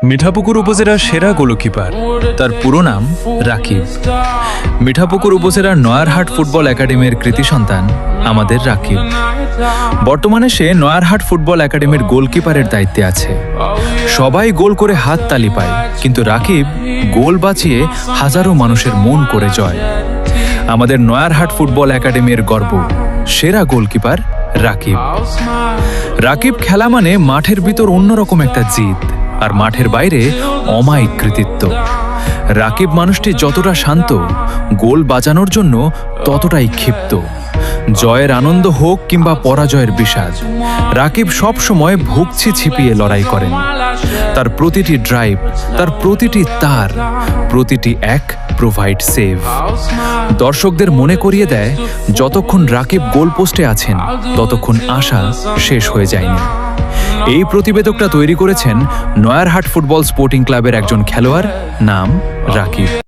মিঠাপুকুর উপজেলার সেরা গোলকিপার, তার পুরো নাম রাকিব। মিঠাপুকুর উপজেলার নয়ারহাট ফুটবল একাডেমির কৃতি সন্তান আমাদের রাকিব। বর্তমানে সে নয়ারহাট ফুটবল একাডেমির গোলকিপারের দায়িত্বে আছে। সবাই গোল করে হাত তালি পায়, কিন্তু রাকিব গোল বাঁচিয়ে হাজারো মানুষের মন করে জয়। আমাদের নয়ারহাট ফুটবল একাডেমির গর্ব, সেরা গোলকিপার রাকিব। রাকিব খেলা মানে মাঠের ভিতর অন্যরকম একটা জিদ, আর মাঠের বাইরে অমায়িক কৃতিত্ব। রাকিব মানুষটি যতটা শান্ত, গোল বাঁচানোর জন্য ততটাই ক্ষিপ্ত। জয়ের আনন্দ হোক কিংবা পরাজয়ের বিষাদ, রাকিব সব সময় ভুগছি ছিপিয়ে লড়াই করেন। তার প্রতিটি ড্রাইভ, তার প্রতিটি তার, প্রতিটি এক প্রোভাইড সেভ। দর্শকদের মনে করিয়ে দেয়, যতক্ষণ রাকিব গোল পোস্টে আছেন ততক্ষণ আশা শেষ হয়ে যায়নি। এই প্রতিবেদকটা তৈরি করেছেন নয়ারহাট ফুটবল স্পোর্টিং ক্লাবের একজন খেলোয়াড়, নাম রাকিব।